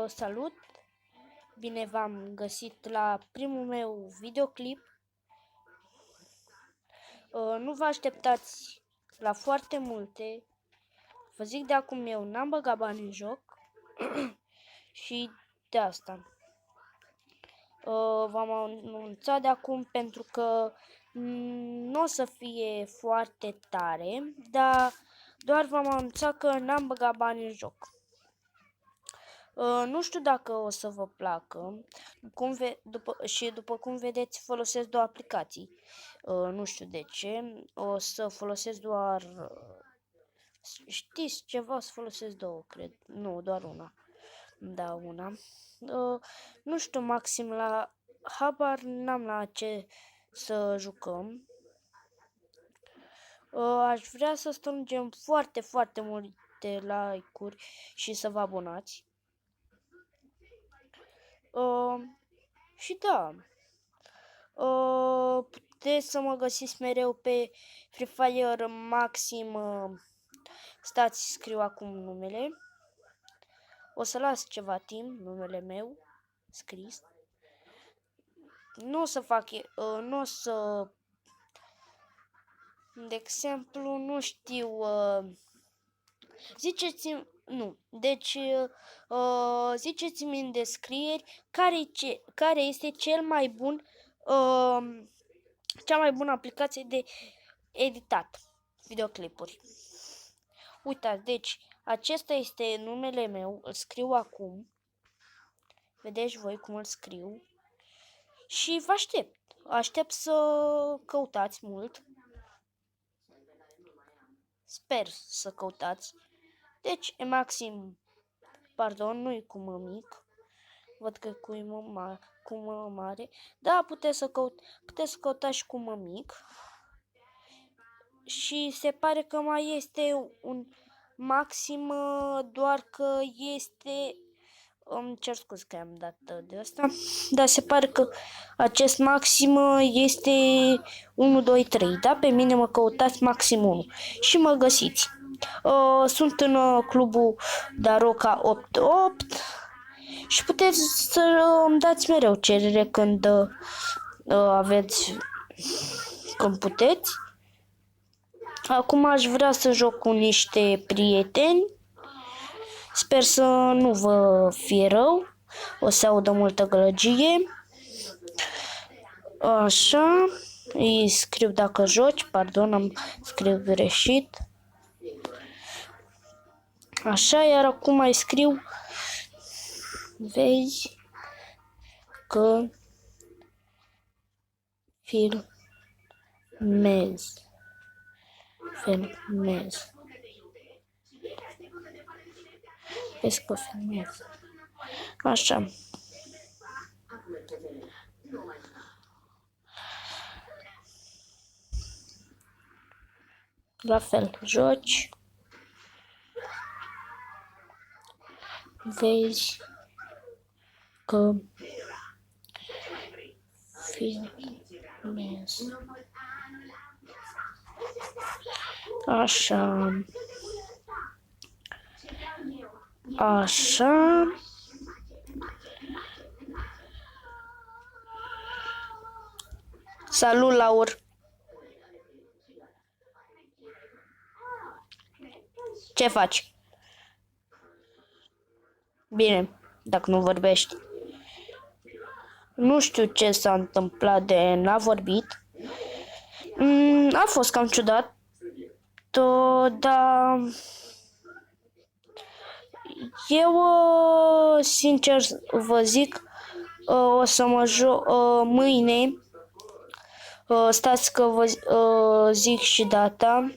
Salut! Bine v-am găsit la primul meu videoclip. Nu vă așteptați la foarte multe. Vă zic de acum, eu n-am băgat bani în joc și de asta. V-am anunțat de acum pentru că nu o să fie foarte tare, dar doar v-am anunțat că n-am băgat bani în joc. Nu știu dacă o să vă placă, după cum vedeți folosesc două aplicații. Nu știu de ce, o să folosesc doar, știți ceva, o să folosesc două, cred, nu, doar una, da, una. Nu știu, maxim la, habar n-am la ce să jucăm. Aș vrea să strângem foarte, foarte multe like-uri și să vă abonați. Și da, puteți să mă găsiți mereu pe Free Fire Maxim, stați, scriu acum numele, o să las ceva timp, numele meu, scris, nu o să fac, nu o să, de exemplu, nu știu, ziceți-mi, nu, deci, ziceți-mi în descrieri care este cel mai bun, cea mai bună aplicație de editat videoclipuri. Uitați, deci, acesta este numele meu, îl scriu acum. Vedeți voi cum îl scriu. Și vă aștept. Aștept să căutați mult. Sper să căutați. Deci, e Maxim, pardon, nu-i cu mă mic. Văd că cu mă mare. Da, puteți să căutați și cu mă mic. Și se pare că mai este un Maxim, doar că este, îmi cer scuze că am dat de asta, dar se pare că acest Maxim este 1, 2, 3, da? Pe mine mă căutați Maxim 1 și mă găsiți. Sunt în clubul Daroca 88 și puteți să îmi dați mereu cerere când aveți, când puteți. Acum aș vrea să joc cu niște prieteni. Sper să nu vă fie rău. O să audă multă gălăgie. Așa. Îi scriu dacă joci. Pardon, am scris greșit. Așa, iar acum mai scriu. Vezi că filmez. Vezi că filmez. Așa. La fel, joci. Vezi că filmez. Așa. Așa. Salut, Laur. Ce faci? Bine, dacă nu vorbești. Nu știu ce s-a întâmplat de n-a vorbit. A fost cam ciudat. Dar eu, sincer vă zic, o să mă joc mâine. Stați că vă zic și data.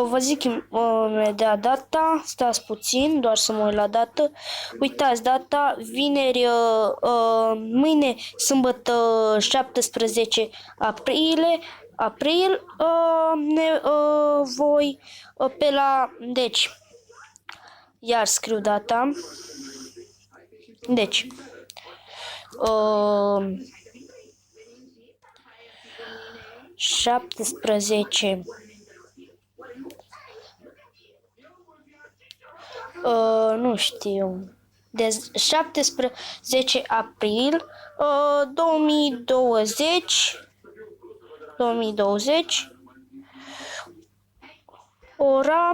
Vă zic imediat data, stați puțin, doar să mă uit la dată. Uitați data, vineri, mâine, sâmbătă 17 april, voi pe la, deci, iar scriu data, deci, 17 Nu știu. De 17 april 2020. Ora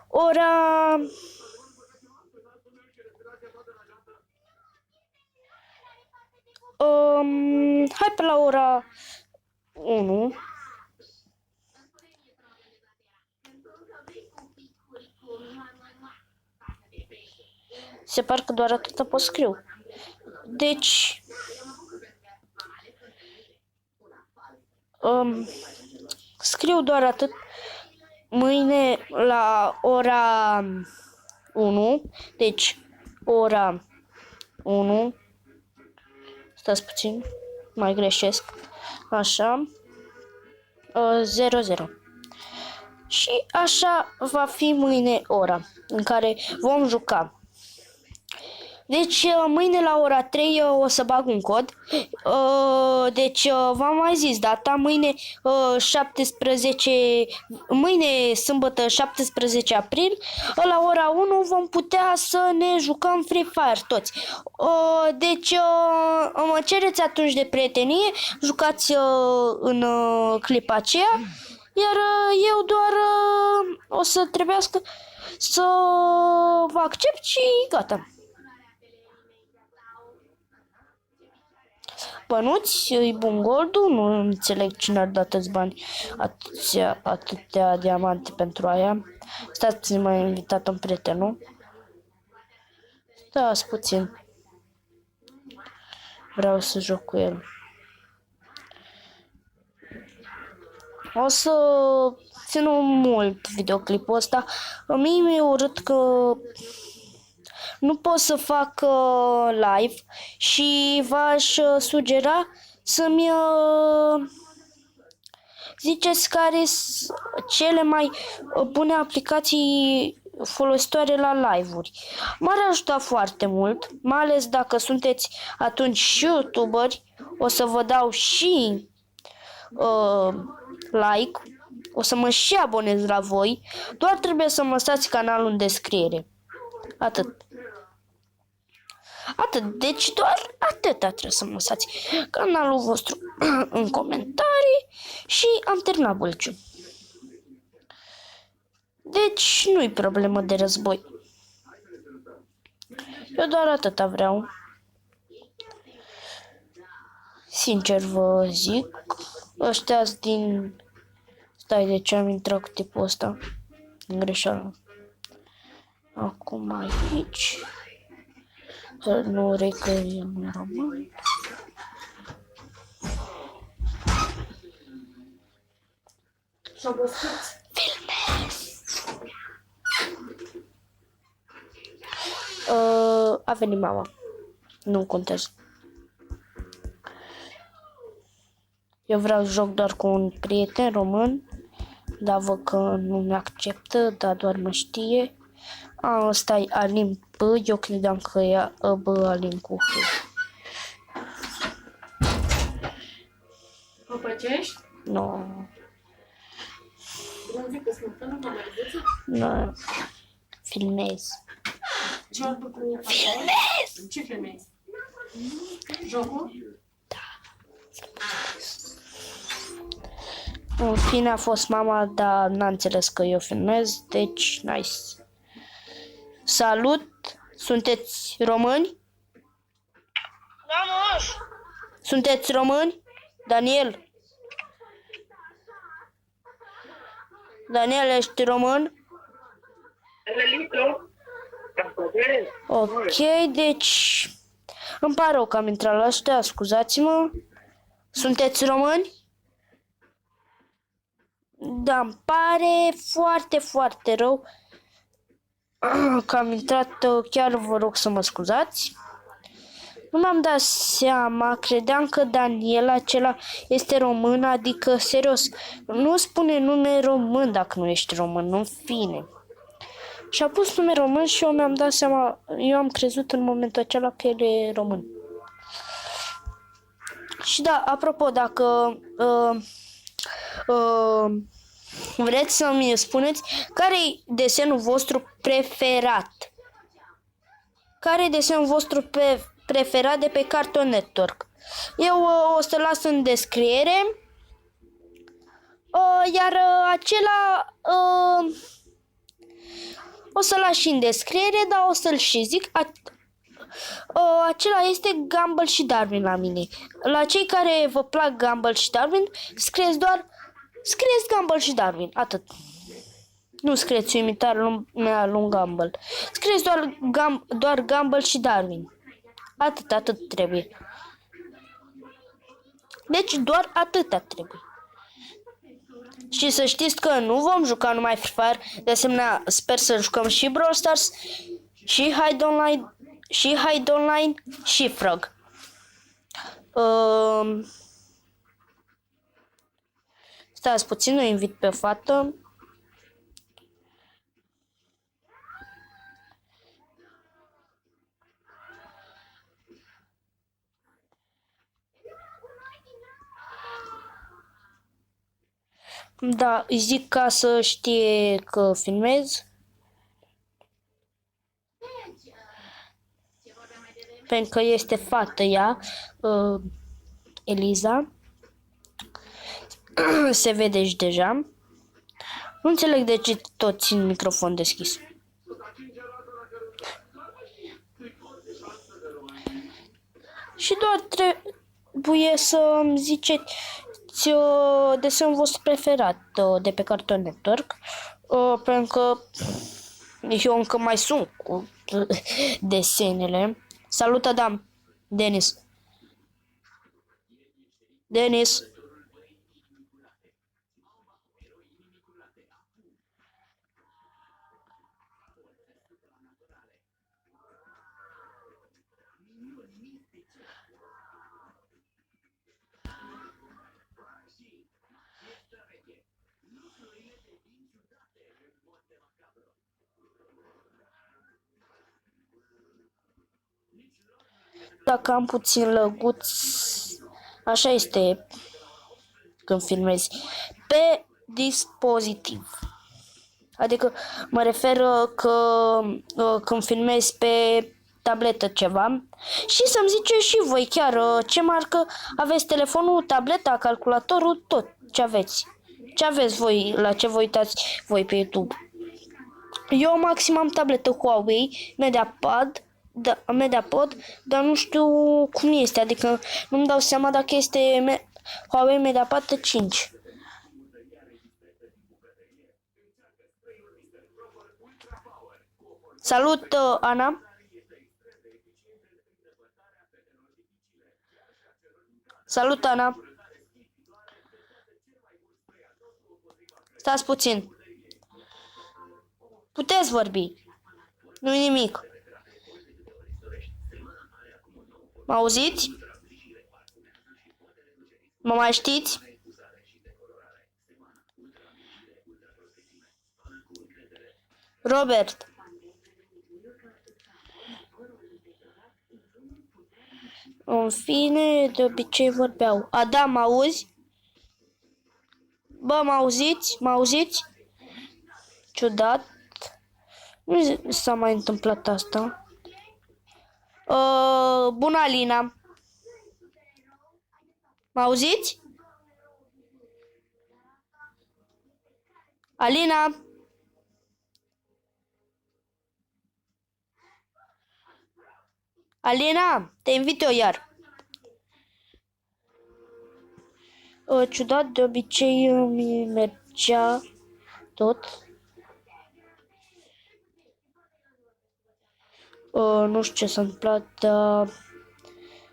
ora hai pe la ora 1. Se pare că doar atâta pot scriu. Deci scriu doar atât. Mâine la ora 1. Deci ora 1. Stați puțin. Mai greșesc. Așa. 00. Și așa va fi mâine ora în care vom juca. Deci mâine la ora 3 o să bag un cod. Deci v-am mai zis data, mâine 17, mâine sâmbătă 17 april, la ora 1 vom putea să ne jucăm Free Fire toți. Deci mă cereți atunci de prietenie, jucați în clipa aceea, iar eu doar o să trebuiască să vă accept și gata. Bănuți, îi bun goldul, nu înțeleg cine ar da atâți bani, atâtea diamante pentru aia. Stați puțin, m-a invitat un prieten, nu? Stați puțin. Vreau să joc cu el. O să țin mult videoclipul ăsta. Mie mi-e urât că nu pot să fac live și v-aș sugera să-mi ziceți care sunt cele mai bune aplicații folositoare la live-uri. M-ar ajuta foarte mult, mai ales dacă sunteți atunci și youtuberi, o să vă dau și like, o să mă și abonez la voi, doar trebuie să mă lăsați canalul în descriere. Atât. Deci doar atâta trebuie să mă lăsați canalul vostru în comentarii și am terminat bălciu. Deci nu-i problemă de război. Eu doar atâta vreau. Sincer vă zic, ăștia-s din... Stai, de ce am intrat cu tipul ăsta? În greșeală. Acum aici... Nu recărim în român. Filmez! A venit mama. Nu contează. Eu vreau să joc doar cu un prieten român, dar văd că nu mi acceptă, dar doar mă știe. Ăsta e Alin P, eu credeam că e Alin cu H. Mă păcești? Nu. Nu zic că sunt până mă mărguță? Nu. Filmez. Ce Filmez! Ce filmezi? Jocul? În fine a fost mama, dar n-a înțeles că eu filmez, deci nice. Salut! Sunteți români? Da, moș. Sunteți români? Daniel? Daniel, ești român? Ok, deci... Îmi pare rău că am intrat la ăștia, scuzați-mă. Sunteți români? Da, îmi pare foarte, foarte rău că am intrat, chiar vă rog să mă scuzați. Nu mi-am dat seama, credeam că Daniel acela este român, adică, serios, nu spune nume român dacă nu ești român, în fine. Și a pus nume român și eu mi-am dat seama, eu am crezut în momentul acela că el e român. Și da, apropo, dacă vreți să-mi spuneți care-i desenul vostru preferat? Care-i desenul vostru preferat de pe Cartoon Network? Eu o să las în descriere. Iar acela o să-l las și în descriere, dar o să-l și zic. Acela este Gumball și Darwin la mine. La cei care vă plac Gumball și Darwin, scrieți Gumball și Darwin, atât. Nu scrieți imitarea lui Gumball. Scrieți doar Gumball și Darwin. Atât trebuie. Deci doar atâta trebuie. Și să știți că nu vom juca numai Free Fire, de asemenea sper să jucăm și Brawl Stars, și Hide Online, și Frog. Stați puțin, o invit pe o fată. Da, îi zic ca să știe că filmez. Pentru că este fată ea, Eliza. Se vede și deja. Nu înțeleg de ce tot țin microfon deschis. Și doar trebuie să-mi ziceți desenul vostru preferat de pe Cartoon Network, pentru că eu încă mai sunt cu desenele. Salut, Adam! Denis! Dacă am puțin lăguț, așa este când filmezi pe dispozitiv. Adică mă refer că când filmezi pe tabletă ceva. Și să-mi ziceți și voi chiar ce marcă aveți, telefonul, tableta, calculatorul, tot ce aveți. Ce aveți voi, la ce vă uitați voi pe YouTube. Eu maxim am tabletă Huawei, MediaPod, dar nu știu cum este, adică nu-mi dau seama dacă este Huawei MediaPad 5. Salut, Ana! Salut, Ana! Stați puțin. Puteți vorbi. Nu-i nimic. Mă auziți? Mă mai știți? Robert. În fine, de obicei vorbeau. Adam, mă auzi? Bă, mă auziți? Mă auziți? Ciudat. Nu s-a mai întâmplat asta. Bună, Alina. Mă auziți? Alina? Alina, te invit eu iar. Ciudat, de obicei mi mergea tot. Nu știu ce s-a întâmplat, dar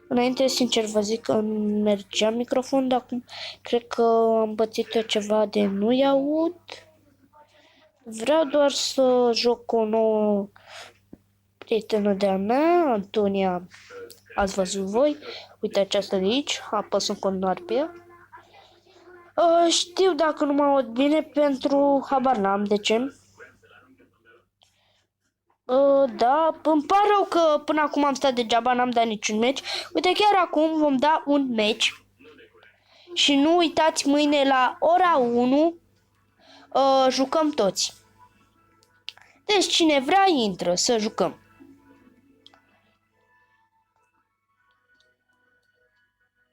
înainte, sincer, vă zic că mergea microfonul, dar acum cred că am pățit eu ceva de nu-i aud. Vreau doar să joc cu o nouă prietenă de-a mea, Antonia. Ați văzut voi? Uite aceasta de aici, apăs în continuare pe ea. Știu dacă nu mă aud bine, pentru habar n-am de ce. Da, îmi pare rău că până acum am stat degeaba, n-am dat niciun meci. Uite, chiar acum vom da un meci. Și nu uitați, mâine la ora 1 jucăm toți. Deci cine vrea intră să jucăm.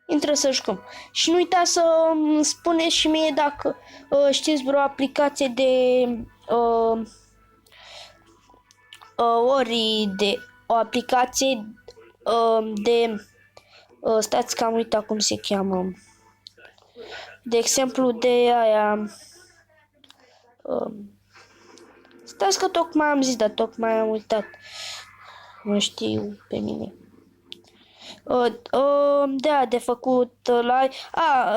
Intră să jucăm. Și nu uita să spuneți și mie dacă știți vreo aplicație de o aplicație de stați că am uitat cum se cheamă. De exemplu de aia stați că tocmai am zis, dar tocmai am uitat. Nu știu pe mine. De făcut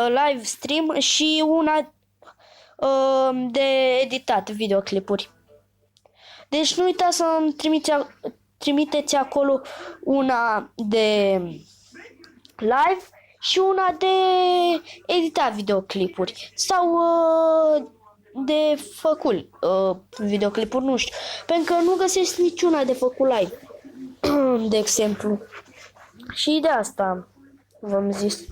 live stream și una de editat videoclipuri. Deci nu uitați să-mi trimiteți acolo una de live și una de editat videoclipuri sau de făcut videoclipuri, nu știu, pentru că nu găsesc niciuna de făcut live, de exemplu. Și de asta v-am zis.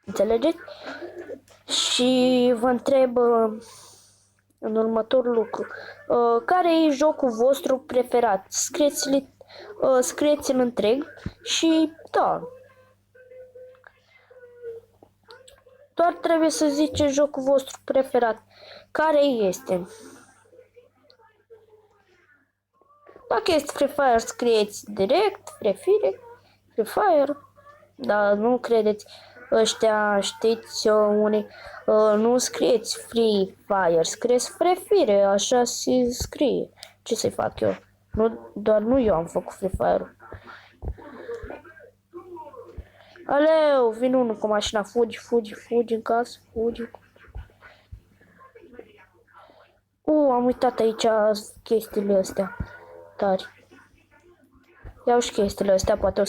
Înțelegeți? Și vă întreb în următorul lucru. Care e jocul vostru preferat? Scrieți-l întreg și da. Doar trebuie să ziceți jocul vostru preferat. Care este? Dacă este Free Fire, scrieți direct, Free Fire, dar nu credeți ăștia, știți, unii, nu scrieți Free Fire, scrieți Free Fire, așa se scrie. Ce să-i fac eu? Doar nu eu am făcut Free Fire. Aleu, vin unul cu mașina, fugi în casă, fugi. Am uitat aici chestiile astea tari. Iau și chestiile astea, poate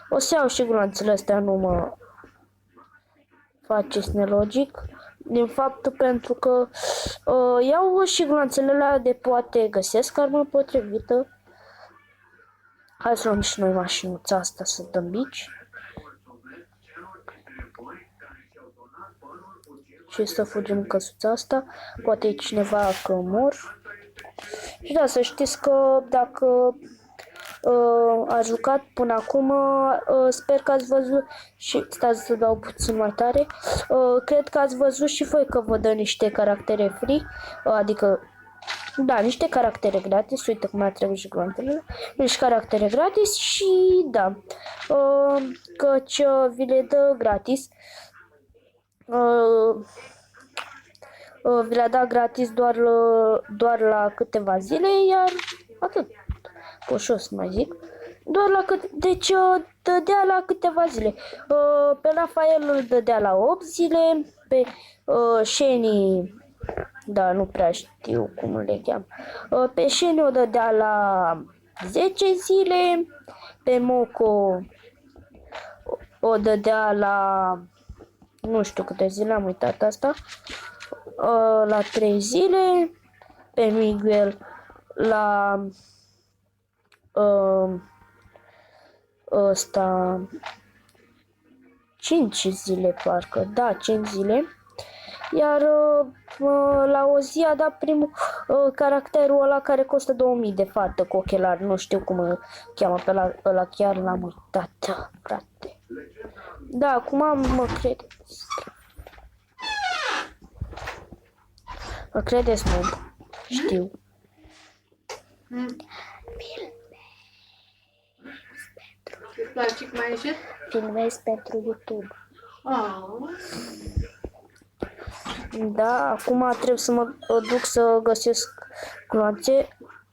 o să iau și gloanțele astea, nu mă faceți nelogic. Din faptul pentru că iau și gloanțele alea de poate găsesc armă potrivită. Hai să luăm și noi mașinuța asta să dăm bici. Și să fugim în căsuța asta. Poate e cineva că mor. Și da, să știți că dacă ați jucat până acum, sper că ați văzut și stați să dau puțin mai tare. Cred că ați văzut și voi că vă dă niște caractere free, adică da, niște caractere gratis. Uite cum a trebuit și gloanțele. Niște caractere gratis și da, căci vi le dă gratis. Vi le-a dat gratis doar la câteva zile, iar atât. Poșo să mai zic. Deci dădea la câteva zile. Pe Rafael îl dădea la 8 zile, pe Sheni, da, nu prea știu cum le cheam. Pe Sheni o dădea la 10 zile, pe Moco o dădea la nu știu câte zile, am uitat asta, la 3 zile, pe Miguel la ăsta 5 zile parcă, da, 5 zile, iar la o zi a dat primul caracterul ăla care costă 2000 de fată cu ochelari, nu știu cum îl cheamă pe ăla, chiar l-am uitat, frate. Da, acum mă credeți. Mă credeți, nu? Știu. Îți place cum ai ieșit? Filmez pentru YouTube. Oh. Da, acum trebuie să mă duc să găsesc gloanțe.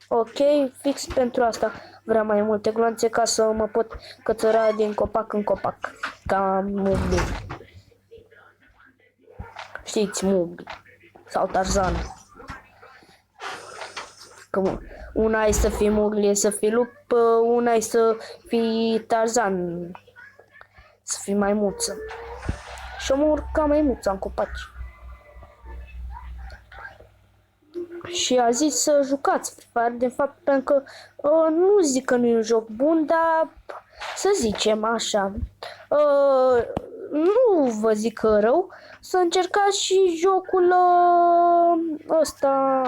Ok, fix pentru asta vreau mai multe gloanțe ca să mă pot cățăra din copac în copac. Ca Mowgli. Știți, Mowgli. Sau Tarzan. Că una e să fii Mowgli, să fii lup, una e să fii Tarzan. Să fii maimuță. Și mă urc ca maimuța în copaci. Și a zis să jucați Free Fire, de fapt, pentru că nu zic că nu e un joc bun, dar să zicem așa, nu vă zic rău, să încercați și jocul ăsta.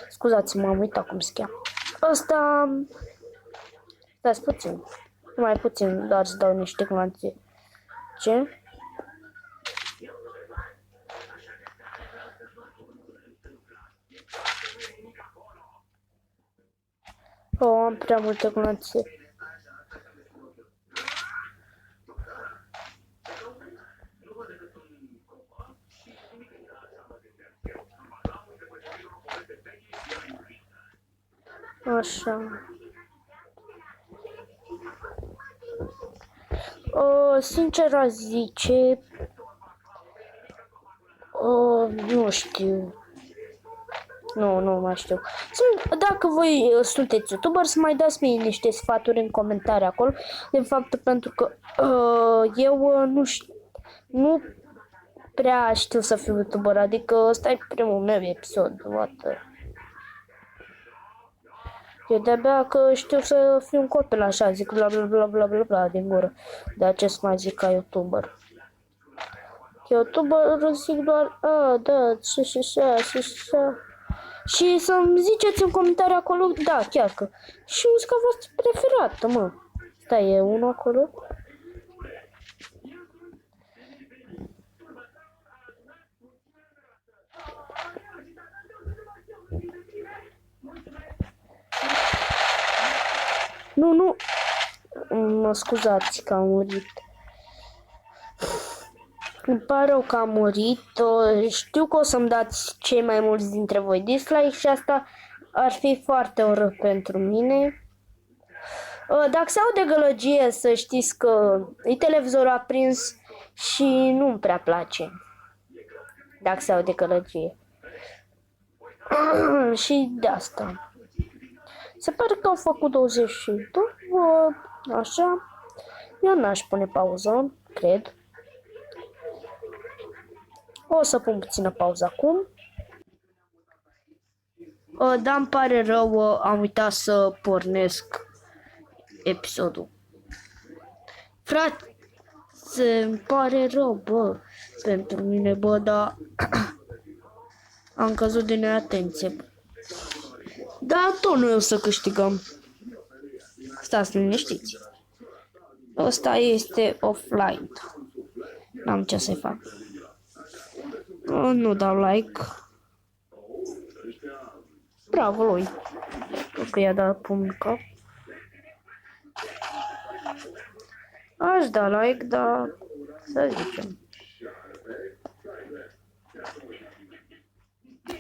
Scuzați-mă, am uitat cum se cheamă. Ăsta... Stați puțin. Mai puțin, doar să dau niște gloanțe. Ce? Oh, am prea multe gloanțe. Așa. Sincer aș zice... nu știu. Nu mai știu. Dacă voi sunteți youtuber, să mai dați mie niște sfaturi în comentarii acolo. De fapt, pentru că eu nu prea știu să fiu youtuber. Adică ăsta e primul meu episod. Eu de-abia că știu să fiu un copil așa, zic bla bla bla bla bla bla din gură. Dar ce să mai zic ca youtuber? YouTuber zic doar, da, și. Și să-mi ziceți în comentarii acolo, da, chiar că. Și muzica voastră preferată, mă. Stai, e unul acolo? Nu. Mă scuzați că am murit. Îmi pare rău că am murit. Știu că o să-mi dați cei mai mulți dintre voi dislike și asta ar fi foarte urât pentru mine. Dacă se aude gălăgie, să știți că e televizorul aprins și nu-mi prea place. Dacă se aude gălăgie. Și de asta. Se pare că au făcut 22. Așa. Eu n-aș pune pauză, cred. O să pun puțină pauză acum. Da, îmi pare rău, am uitat să pornesc episodul. Frate, îmi pare rău, bă, pentru mine, bă, dar am căzut de neatenție. Dar tot noi o să câștigăm. Stați liniștiți. Ăsta este offline. N-am ce să-i fac. Nu dau like. Bravo lui. Că i-a dat pumn în cap. Aș da like, dar să zicem.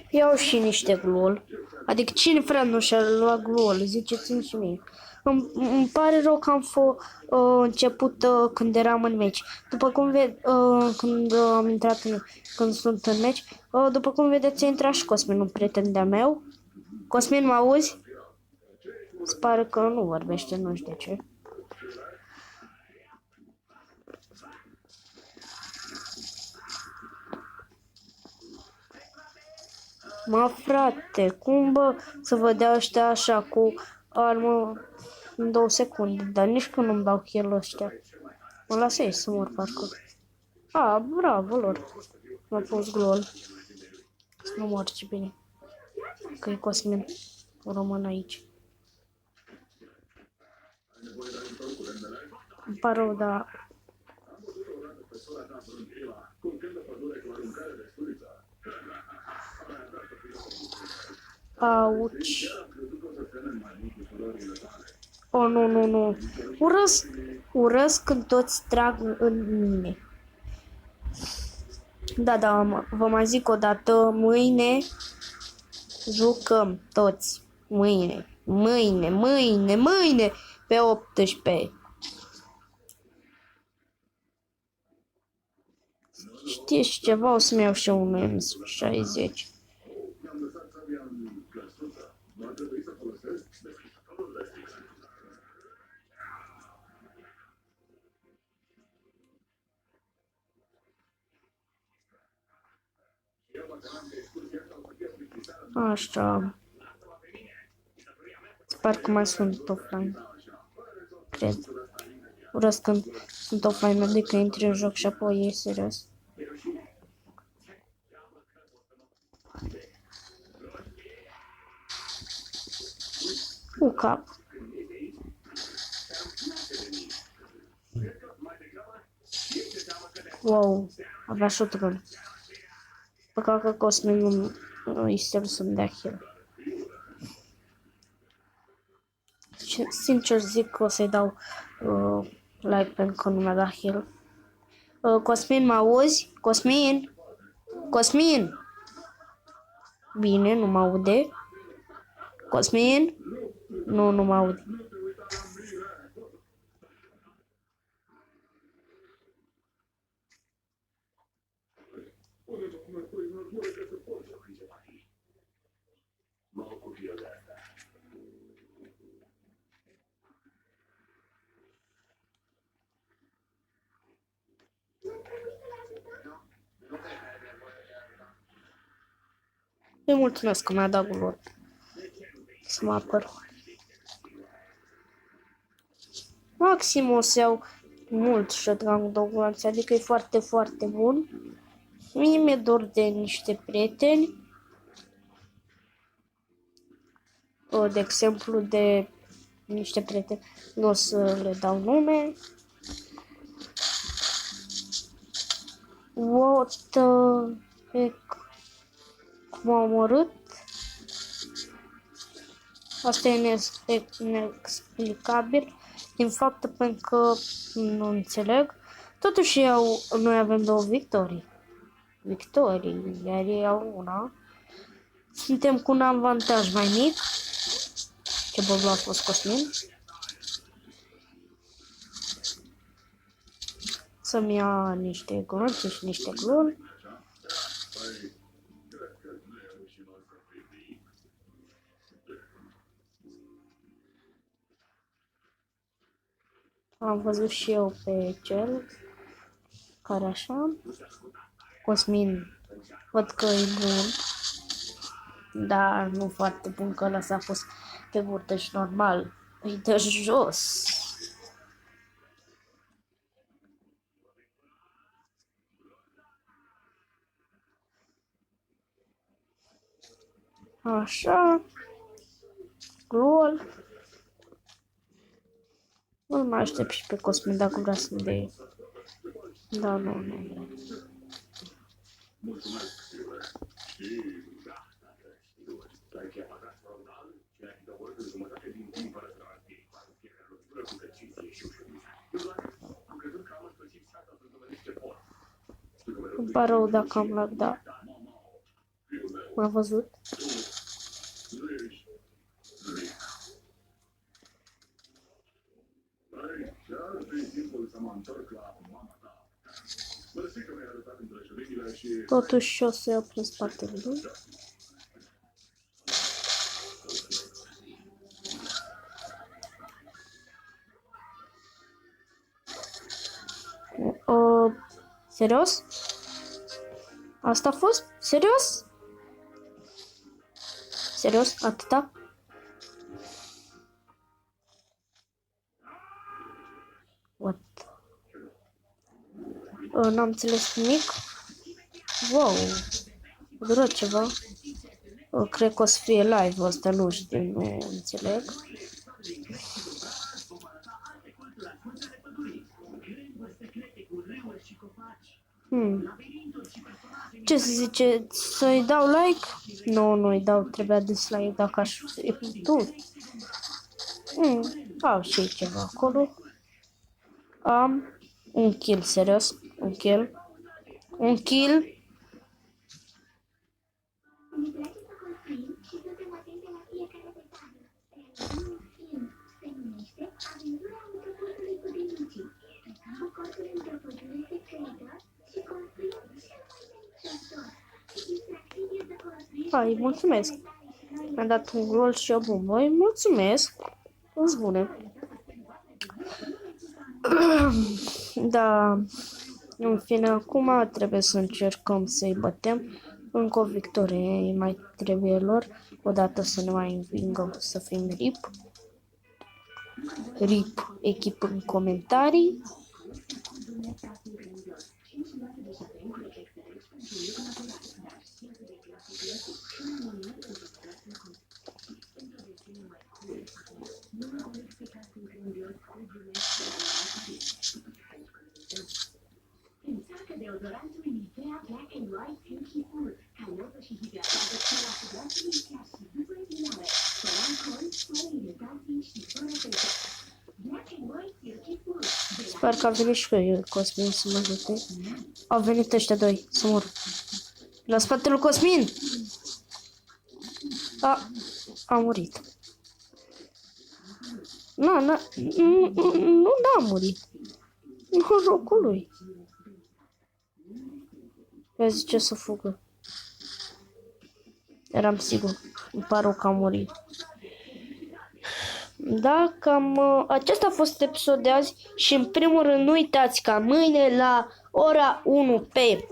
Iau și niște glol. Adică cine vrea nu și-a luat glol, ziceți-mi și mie. Îmi pare rău că am început când eram în meci. După cum când am intrat când sunt în meci, după cum vedeți, a intrat și Cosmin, un prieten de-a meu. Cosmin, mă auzi? Se pare că nu vorbește, nu știu de ce. Mă, frate, cum bă să vă dea ăștia așa cu armă în 2 secunde, dar nici că nu-mi dau kill ăștia. Mă lasă ei să mor parcă. Bravo lor. M-a pus glol. Să nu mor, ce bine. Că e Cosmin, un român aici. Îmi pare rău, dar... Auci. Nu. Urăsc când toți trag în mine. Da, vă mai zic o dată, mâine jucăm toți. Mâine, pe 18. Știți ceva? O să-mi iau și un M60. Așa. Sper că mai sunt offline. Cred. Urăsc când sunt offline, adică intri în joc și apoi e serios. Cu cap. Wow, avea shotgun. Păcat că Cosmin nu îi să-mi dea heal. Sincer zic că o să-i dau like pentru că nu mi-a dat heal. Cosmin, mă auzi? Cosmin? Cosmin? Bine, nu mă aude. Cosmin? Nu, nu mă aude. Îi mulțumesc că mi-a dat gulot să mă apăr. Maxim o să iau mult shotgun dogulanț, adică e foarte, foarte bun. Mie mi-e dor de niște prieteni. De exemplu, de niște prieteni, nu o să le dau nume. What the heck? Cum a omorât? Asta e inexplicabil din faptul pentru că nu înțeleg. Totuși noi avem două victorii. Iar ei au una. Suntem cu un avantaj mai mic. Ce băblu a fost Cosmin. Să-mi ia niște glonțe și niște glon. Am văzut și eu pe cel care așa. Cosmin, văd că e bun. Dar nu foarte bun, că ăla s-a fost pe burtă și normal. Îi dă jos. Așa. Lol. Nu mai aștept și pe Cosmin dacă vrea să-mi dea. Da, nu. Îmi pare rău dacă am lag, da. M-a văzut. Totuși o să iau prin spatele lui. Serios? Asta a fost? Serios? Serios? Atâta? What? N-am înțeles nimic. Wow. A durat ceva. Cred că o să fie live ăsta, nu știu, nu înțeleg. Ce să zice? Să-i dau like? Nu-i dau, trebuia dislike dacă aș fi putut. Au și ceva acolo. Am un kill, serios, un kill. Un kill. Hai, mulțumesc. Mi-a dat un gol și o bombă. Îi mulțumesc. Îți bune. Da. În fine, acum trebuie să încercăm să-i batem. Încă o victorie mai trebuie lor. Odată să ne mai învingă, să fim rip. RIP echipă în comentarii. Sper că a venit și pe Cosmin să mă ajute. Au venit ăștia doi să mor. La spatele lui Cosmin! A murit. Nu n-a murit. Norocul lui. Ea zice să fugă. Eram sigur. Îmi pare rău că a murit. Da, cam acesta a fost episodul de azi și în primul rând nu uitați ca mâine la ora 1 pe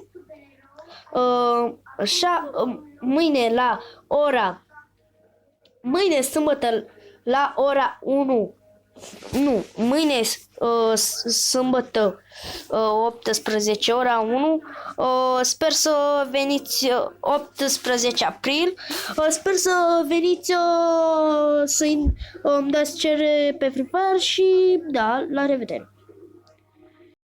mâine sâmbătă la ora 1. Nu, mâine sâmbătă 18 ora 1. Sper să veniți 18 april. Sper să veniți să îmi dați cerere pe Free Fire și da, la revedere.